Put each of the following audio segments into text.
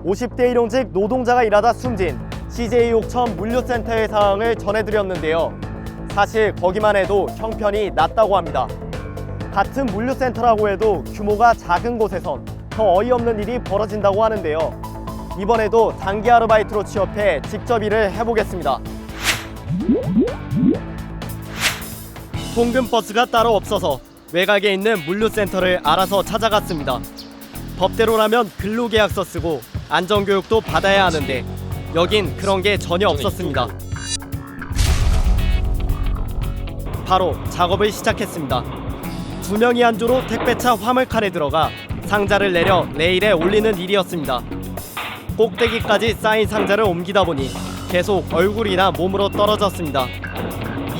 50대 일용직 노동자가 일하다 숨진 CJ 옥천 물류센터의 상황을 전해드렸는데요. 사실 거기만 해도 형편이 낮다고 합니다. 같은 물류센터라고 해도 규모가 작은 곳에선 더 어이없는 일이 벌어진다고 하는데요. 이번에도 단기 아르바이트로 취업해 직접 일을 해보겠습니다. 통근버스가 따로 없어서 외곽에 있는 물류센터를 알아서 찾아갔습니다. 법대로라면 근로계약서 쓰고 안전교육도 받아야 하는데 여긴 그런 게 전혀 없었습니다. 바로 작업을 시작했습니다. 2명이 한 조로 택배차 화물칸에 들어가 상자를 내려 레일에 올리는 일이었습니다. 꼭대기까지 쌓인 상자를 옮기다 보니 계속 얼굴이나 몸으로 떨어졌습니다.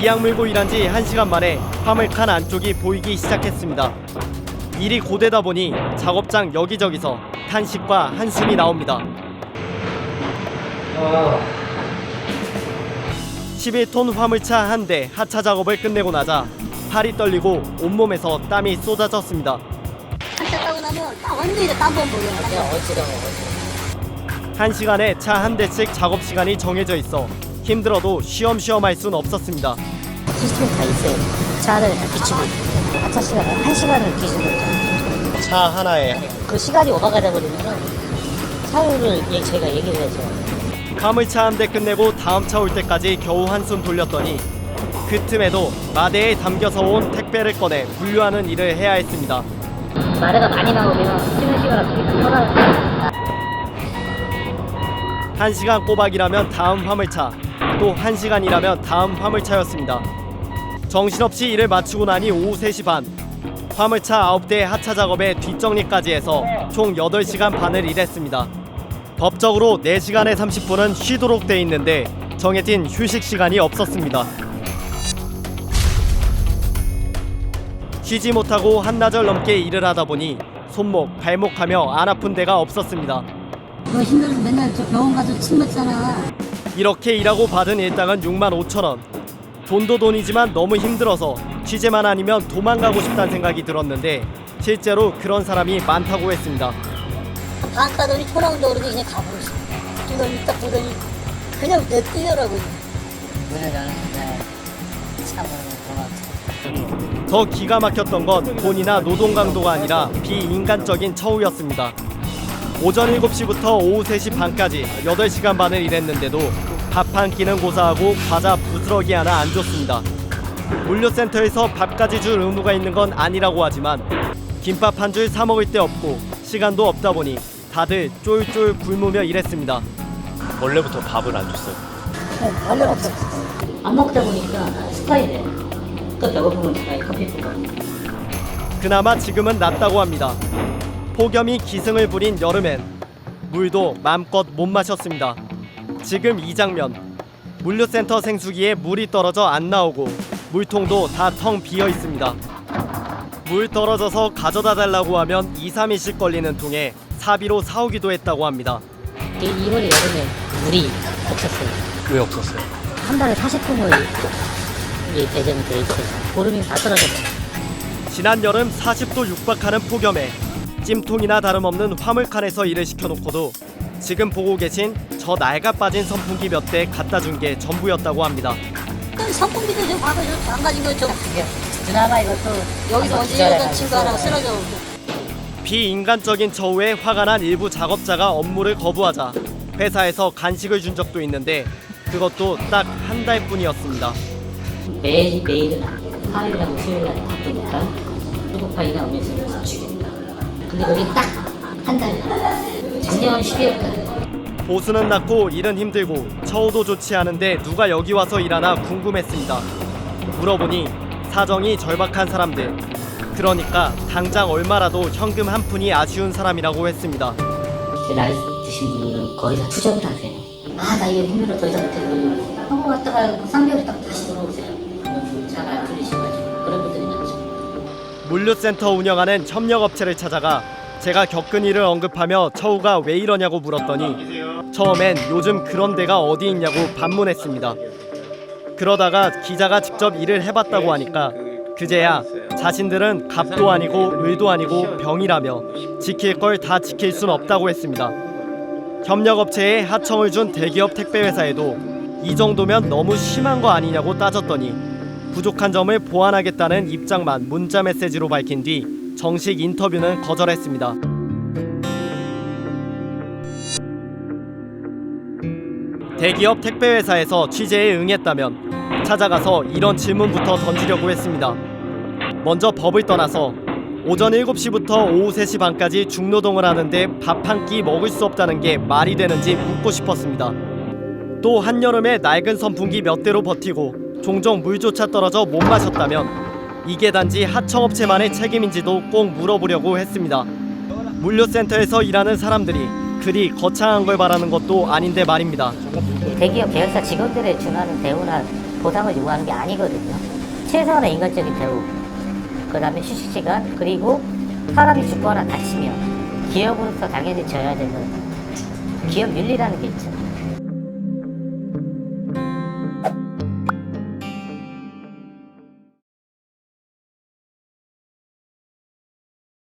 이악 물고 일한 지 1시간 만에 화물칸 안쪽이 보이기 시작했습니다. 일이 고되다 보니 작업장 여기저기서 탄식과 한숨이 나옵니다. 11톤 화물차 한 대 하차 작업을 끝내고 나자 팔이 떨리고 온몸에서 땀이 쏟아졌습니다. 한차 따고 나면 완전히 땀번 보여요. 1시간에 차 한 대씩 작업 시간이 정해져 있어 힘들어도 쉬엄쉬엄 할 순 없었습니다. 시스템이 다 있어요. 차를 비추고 있고 하차 시간을 1시간을 기준으로 차 하나에 그 시간이 오버가 돼버리면 사유를 저희가 얘기를 해서 화물차 한 대 끝내고 다음 차 올 때까지 겨우 한숨 돌렸더니 그 틈에도 마대에 담겨서 온 택배를 꺼내 분류하는 일을 해야 했습니다. 마대가 많이 나오면 쉬는 시간을 되게 편하게 1시간 꼬박이라면 다음 화물차, 또 1시간이라면 다음 화물차였습니다. 정신없이 일을 마치고 나니 오후 3시 반. 화물차 9대 하차 작업에 뒷정리까지 해서 총 8시간 반을 일했습니다. 법적으로 4시간에 30분은 쉬도록 돼 있는데 정해진 휴식 시간이 없었습니다. 쉬지 못하고 한나절 넘게 일을 하다 보니 손목, 발목하며 안 아픈 데가 없었습니다. 너 힘들어서 맨날 저 병원 가서 침 맞잖아. 이렇게 일하고 받은 일당은 65,000원. 돈도 돈이지만 너무 힘들어서 취재만 아니면 도망가고 싶다는 생각이 들었는데 실제로 그런 사람이 많다고 했습니다. 방가더니 초나온다 그러더니 그냥 가버렸어. 두더니 딱 보더니 그냥 내뛰더라고요. 왜냐면 참으로 더 기가 막혔던 건 돈이나 노동 강도가 아니라 비인간적인 처우였습니다. 오전 7시부터 오후 3시 반까지 8시간 반을 일했는데도 밥 한 끼는 고사하고 과자 부스러기 하나 안 줬습니다. 물류센터에서 밥까지 줄 의무가 있는 건 아니라고 하지만 김밥 한 줄 사 먹을 데 없고 시간도 없다 보니 다들 쫄쫄 굶으며 일했습니다. 원래부터 밥을 안 줬어요. 원래 없어. 안 먹다 보니까 습관이 돼. 또 배고프면 제가 커피 먹고. 그나마 지금은 낫다고 합니다. 폭염이 기승을 부린 여름엔 물도 마음껏 못 마셨습니다. 지금 이 장면, 물류센터 생수기에 물이 떨어져 안 나오고 물통도 다 텅 비어 있습니다. 물 떨어져서 가져다 달라고 하면 2-3일씩 걸리는 통에 사비로 사오기도 했다고 합니다. 이번에 여름에 물이 없었어요. 왜 없었어요? 한 달에 40통을 배정이 돼 있어서 보름이 다 떨어졌어요. 지난 여름 40도 육박하는 폭염에 찜통이나 다름없는 화물칸에서 일을 시켜놓고도 지금 보고 계신 저 낡아 빠진 선풍기 몇 대 갖다 준 게 전부였다고 합니다. 선풍기도 좀 봐봐, 안 가진 거 좀. 그나마 이것도 여기서 어지러운 친구 하나 쓰러져. 비인간적인 처우에 화가 난 일부 작업자가 업무를 거부하자 회사에서 간식을 준 적도 있는데 그것도 딱 한 달뿐이었습니다. 매일은 화요일하고 수요일날 바쁘니까 초코파이나 음료수를 사주겠다. 근데 거기 딱 한 달. 작년 12월까지. 보수는 낮고 일은 힘들고 처우도 좋지 않은데 누가 여기 와서 일하나 궁금했습니다. 물어보니 사정이 절박한 사람들, 그러니까 당장 얼마라도 현금 한 푼이 아쉬운 사람이라고 했습니다. 나이 드신 분들은 거의 다 투정을 하세요. 나 이게 힘들어 더 이상 못해. 한국 갔다가 3개월 있다가 다시 돌아오세요. 차가 안 풀리셔가지고 그런 분들이 많죠. 물류센터 운영하는 협력업체를 찾아가 제가 겪은 일을 언급하며 처우가 왜 이러냐고 물었더니 처음엔 요즘 그런 데가 어디 있냐고 반문했습니다. 그러다가 기자가 직접 일을 해봤다고 하니까 그제야 자신들은 갑도 아니고 을도 아니고 병이라며 지킬 걸 다 지킬 순 없다고 했습니다. 협력업체에 하청을 준 대기업 택배회사에도 이 정도면 너무 심한 거 아니냐고 따졌더니 부족한 점을 보완하겠다는 입장만 문자 메시지로 밝힌 뒤 정식 인터뷰는 거절했습니다. 대기업 택배회사에서 취재에 응했다면 찾아가서 이런 질문부터 던지려고 했습니다. 먼저 법을 떠나서 오전 7시부터 오후 3시 반까지 중노동을 하는데 밥 한 끼 먹을 수 없다는 게 말이 되는지 묻고 싶었습니다. 또 한여름에 낡은 선풍기 몇 대로 버티고 종종 물조차 떨어져 못 마셨다면 이게 단지 하청업체만의 책임인지도 꼭 물어보려고 했습니다. 물류센터에서 일하는 사람들이 그리 거창한 걸 바라는 것도 아닌데 말입니다. 대기업 계열사 직원들의 준하는 대우나 보상을 요구하는 게 아니거든요. 최소한의 인간적인 대우, 그 다음에 휴식시간, 그리고 사람이 죽거나 다치면 기업으로서 당연히 져야 되는 기업 윤리라는 게 있죠.